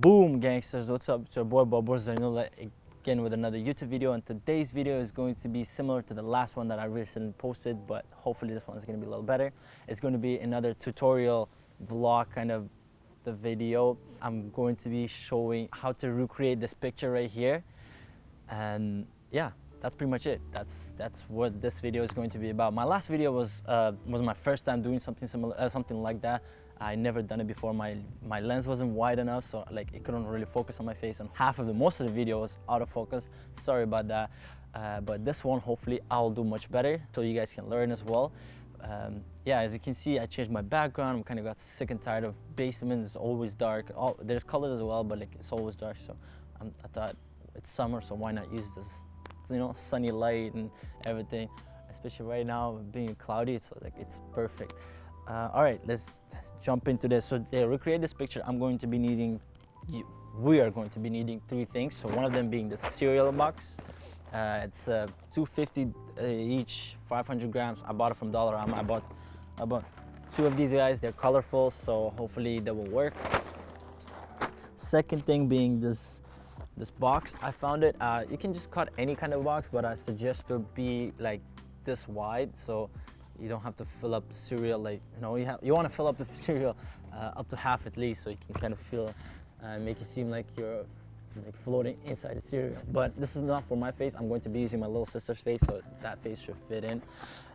Boom, gangsters, what's up? It's your boy Babour Zainullah again with another YouTube video, and today's video is going to be similar to the last one that I recently posted, but hopefully this one is going to be a little better. It's going to be another tutorial vlog kind of the video. I'm going to be showing how to recreate this picture right here, and yeah, that's pretty much it. That's what this video is going to be about. My last video was my first time doing something similar, something like that. I never done it before. My lens wasn't wide enough, so like it couldn't really focus on my face, and most of the video was out of focus. Sorry about that. But this one, hopefully I'll do much better so you guys can learn as well. Yeah, as you can see, I changed my background. I kind of got sick and tired of basement. It's always dark. There's colors as well, but like it's always dark. So I thought it's summer, so why not use this, you know, sunny light and everything. Especially right now, being cloudy, it's like it's perfect. All right, let's jump into this. So to recreate this picture, we are going to be needing three things. So one of them being the cereal box. It's $2.50 each, 500 grams. I bought it from Dollarama. I bought two of these guys. They're colorful, so hopefully they will work. Second thing being this box. I found it. You can just cut any kind of box, but I suggest to be like this wide, so you don't have to fill up the cereal. Like, you know, you want to fill up the cereal up to half at least, so you can kind of feel make it seem like you're like floating inside the cereal. But this is not for my face. I'm going to be using my little sister's face, so that face should fit in.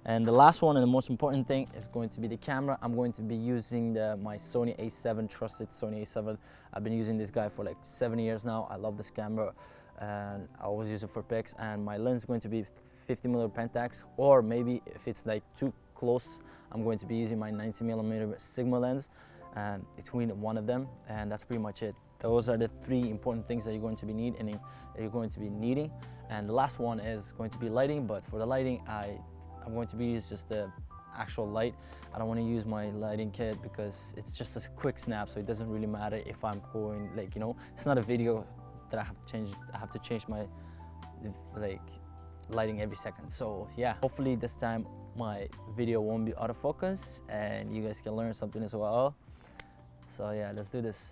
And the last one and the most important thing is going to be the camera. I'm going to be using my Sony A7, trusted Sony A7. I've been using this guy for like 7 years now. I love this camera, and I always use it for pics. And my lens is going to be 50mm Pentax, or maybe if it's like too close, I'm going to be using my 90mm Sigma lens, and between one of them. And that's pretty much it. Those are the three important things that you're going to be needing. And the last one is going to be lighting. But for the lighting, I'm going to be using just the actual light. I don't want to use my lighting kit because it's just a quick snap, so it doesn't really matter if I'm going, like, you know, it's not a video that I have to change my like lighting every second. So yeah, hopefully this time my video won't be out of focus and you guys can learn something as well. So yeah, let's do this.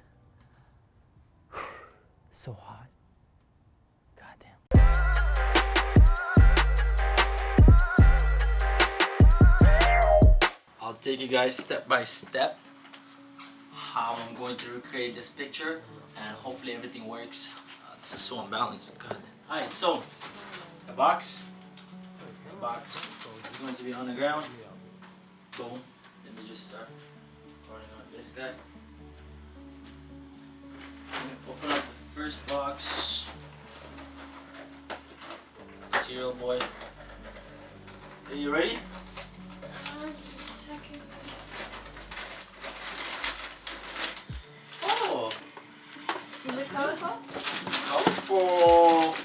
So hot. Goddamn. I'll take you guys step by step how I'm going to recreate this picture, and hopefully everything works. This is so unbalanced. God. Alright, so the box is going to be on the ground. Boom. Let me just start running on this guy. I'm going to open up the first box. Cereal boy. Are you ready? Just a second. Oh! Is it colorful? Colorful!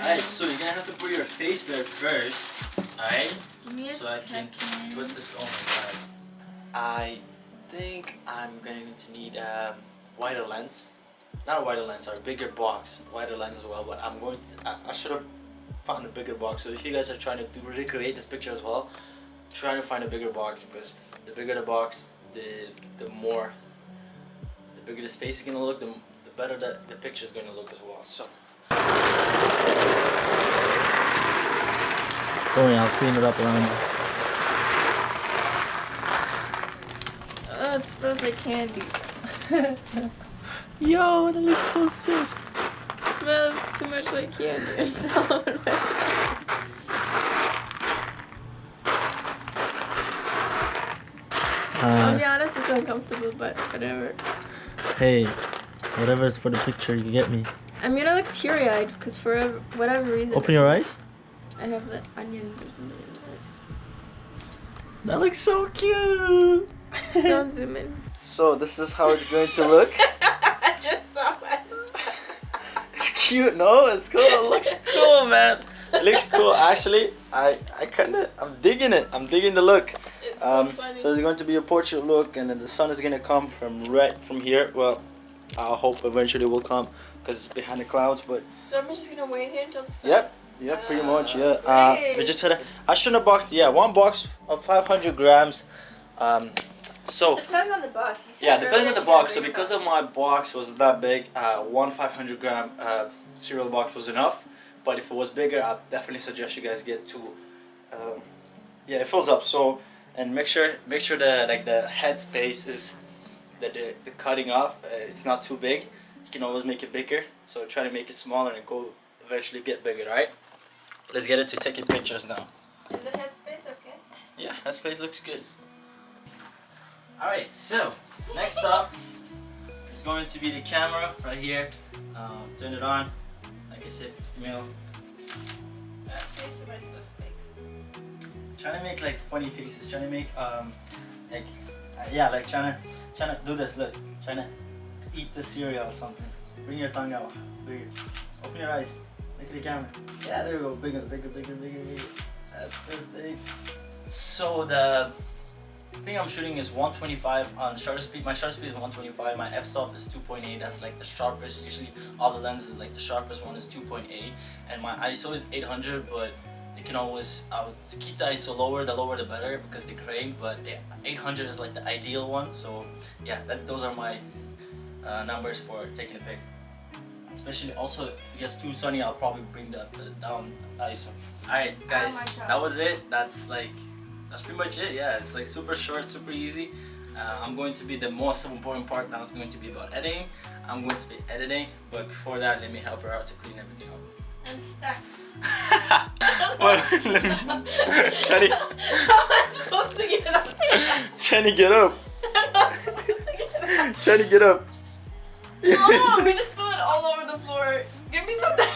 Alright, so you're gonna have to put your face there first. Alright? Give me a second. I can put this on my side. I think I'm going to need a wider lens. Not a wider lens, sorry, bigger box. Wider lens as well, but I should have found a bigger box. So if you guys are trying to recreate this picture as well, try to find a bigger box, because the bigger the box, the bigger the space is gonna look, the better the picture is gonna look as well. So don't worry, I'll clean it up around you. Oh, it smells like candy. Yo, that looks so sick. It smells too much like candy. It's all in my I'll be honest, it's uncomfortable, but whatever. Hey, whatever is for the picture, you get me. I'm gonna look teary-eyed because for whatever reason. Open your eyes. I have the onions or something in That looks so cute. my eyes. Don't zoom in. So this is how it's going to look. I just saw it. It's cute, no? It's cool. It looks cool, man. It looks cool. Actually, I'm digging it. I'm digging the look. It's so funny. So it's going to be a portrait look, and then the sun is going to come right from here. Well, I hope eventually it will come because it's behind the clouds, but So I'm just gonna wait here until the sun. Yep, pretty much, yeah. We just had I shouldn't have bought, one box of 500 grams. So Depends on the box. You said yeah, depends earlier on the to get a box. So bigger because box. of my box was that big, one 500-gram cereal box was enough. But if it was bigger, I definitely suggest you guys get two. Yeah, it fills up. So and make sure the the head space is the cutting off. It's not too big. You can always make it bigger. So try to make it smaller and go eventually get bigger. All right. Let's get into taking pictures now. Is the headspace okay? Yeah, that space looks good. Alright, so next up is going to be the camera right here. Turn it on. Like I said, female. What face am I supposed to make? Trying to make like funny faces. Trying to make like yeah, like trying to do this. Look, trying to eat the cereal or something. Bring your tongue out. Bigger. Open your eyes. Look at the camera. Yeah, there we go. Bigger, bigger, bigger, bigger, bigger. That's perfect. So the thing I'm shooting is 125 on shutter speed. My shutter speed is 125. My f-stop is 2.8. That's like the sharpest. Usually all the lenses, like the sharpest one is 2.8. And my ISO is 800, but you can always keep the ISO lower. The lower the better because they crane. But 800 is like the ideal one. So yeah, those are my numbers for taking a pic. Especially also if it gets too sunny, I'll probably bring the down ISO. Alright guys, that was it. That's pretty much it. Yeah, it's like super short, super easy. I'm going to be the most important part now. It's going to be about editing. I'm going to be editing, but before that, let me help her out to clean everything up. I'm stuck. What? Jenny, How am I supposed to get up? Jenny, get up. I'm not supposed to get up. Jenny, get up. Oh, I'm gonna spill it all over the floor. Give me something.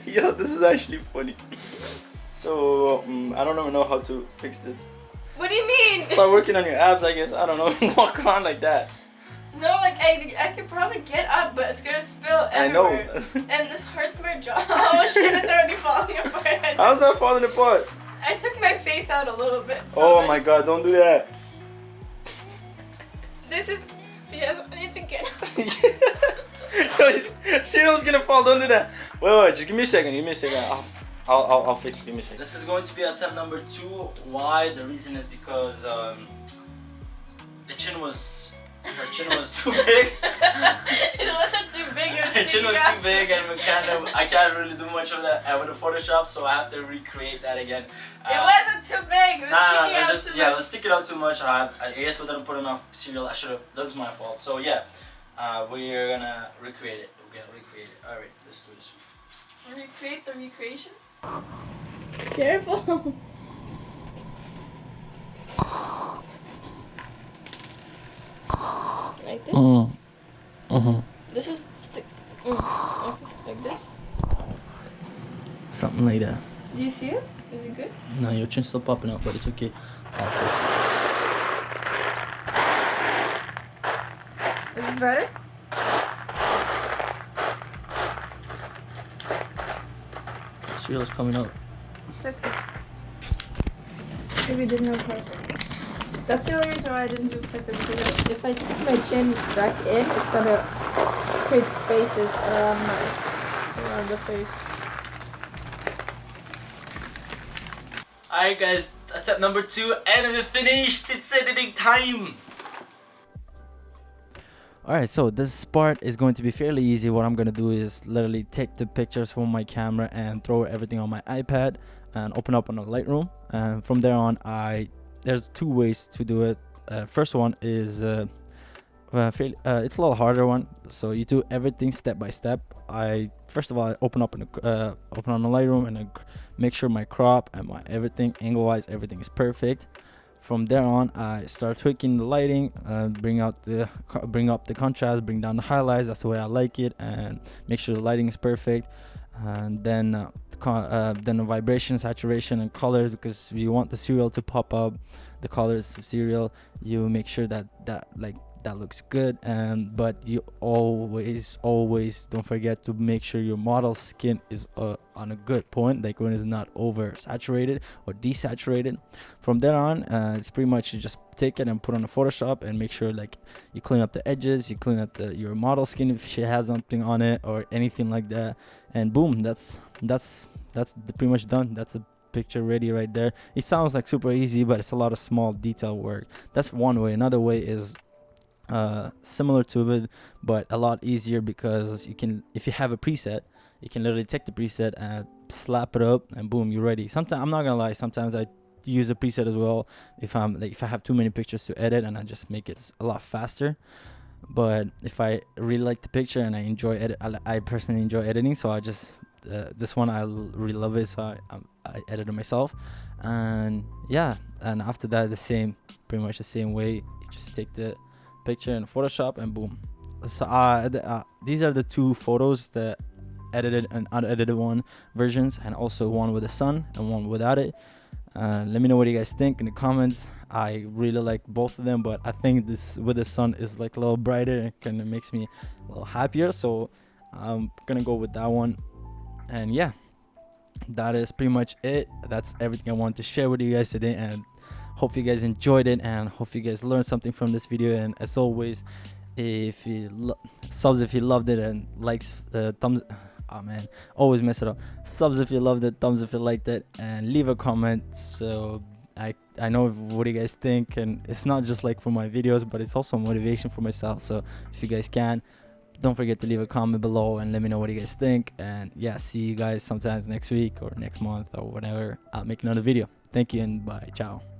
Yo, this is actually funny. So I don't even know how to fix this. What do you mean? Start working on your abs, I guess. I don't know. Walk around like that. No, like I could probably get up, but it's gonna spill everywhere. I know. And this hurts my jaw. Oh shit, it's already falling apart. How's that falling apart? I took my face out a little bit. So Oh my god, don't do that. This is because I need to get up. Cereal's gonna fall, don't do that. Wait, just give me a second, I'll fix it, give me a second. This is going to be attempt number 2. Why? The reason is because her chin was too big. It wasn't too big. It was Her chin was sticking too big and I can't really do much of that with the Photoshop, so I have to recreate that again. It wasn't too big. It was sticking out just too yeah, it much. was sticking out too much. I guess we didn't put enough cereal. I should have. That was my fault. So yeah, we're gonna recreate it. We're gonna recreate it. All right, let's do this. Recreate the recreation. Careful. Like this. This is stick. Okay, like this. Something like that. Do you see it? Is it good? No, your chin's still popping out, but it's okay. I'll fix Is this better? it. Cereal's coming out. It's okay. Maybe didn't have pepper. That's the only reason why I didn't do pepper, because if I stick my chin back in, it's gonna create spaces around the face. Alright guys, attempt number 2 and we finished. It's editing time. Alright, so this part is going to be fairly easy. What I'm going to do is literally take the pictures from my camera and throw everything on my iPad and open up on a Lightroom. And from there on, there's 2 ways to do it. First one is it's a little harder one. So you do everything step by step. First of all, I open on the Lightroom and I make sure my crop and my everything angle-wise everything is perfect. From there on, I start tweaking the lighting, bring up the contrast, bring down the highlights. That's the way I like it, and make sure the lighting is perfect. And then the vibration, saturation, and colors, because you want the cereal to pop up, the colors of cereal. You make sure that looks good, but you always don't forget to make sure your model's skin is on a good point, like when it's not over saturated or desaturated. From there on, it's pretty much you just take it and put on a Photoshop and make sure like you clean up the edges, you clean up your model skin if she has something on it or anything like that, and boom, that's pretty much done. That's picture ready right there. It sounds like super easy, but it's a lot of small detail work. That's one way. Another way is similar to it, but a lot easier, because you can, if you have a preset, you can literally take the preset and slap it up and boom, you're ready. Sometimes, I'm not gonna lie, sometimes I use a preset as well if I have too many pictures to edit, and I just make it a lot faster. But if I really like the picture and I enjoy I personally enjoy editing, so I just this one I really love it, so I edit it myself. And yeah, and after that, pretty much the same way, you just take the picture in Photoshop and boom. So these are the two photos, the edited and unedited one versions, and also one with the sun and one without it. Let me know what you guys think in the comments. I really like both of them, but I think this with the sun is like a little brighter and kind of makes me a little happier, so I'm gonna go with that one. And yeah, that is pretty much it. That's everything I wanted to share with you guys today, and hope you guys enjoyed it, and hope you guys learned something from this video. And as always, if you subs if you loved it, and likes, thumbs, oh man, always mess it up. Subs if you loved it, thumbs if you liked it, and leave a comment so I know what you guys think. And it's not just like for my videos, but it's also motivation for myself. So if you guys can, don't forget to leave a comment below and let me know what you guys think. And yeah, see you guys sometimes next week or next month or whatever. I'll make another video. Thank you and bye. Ciao.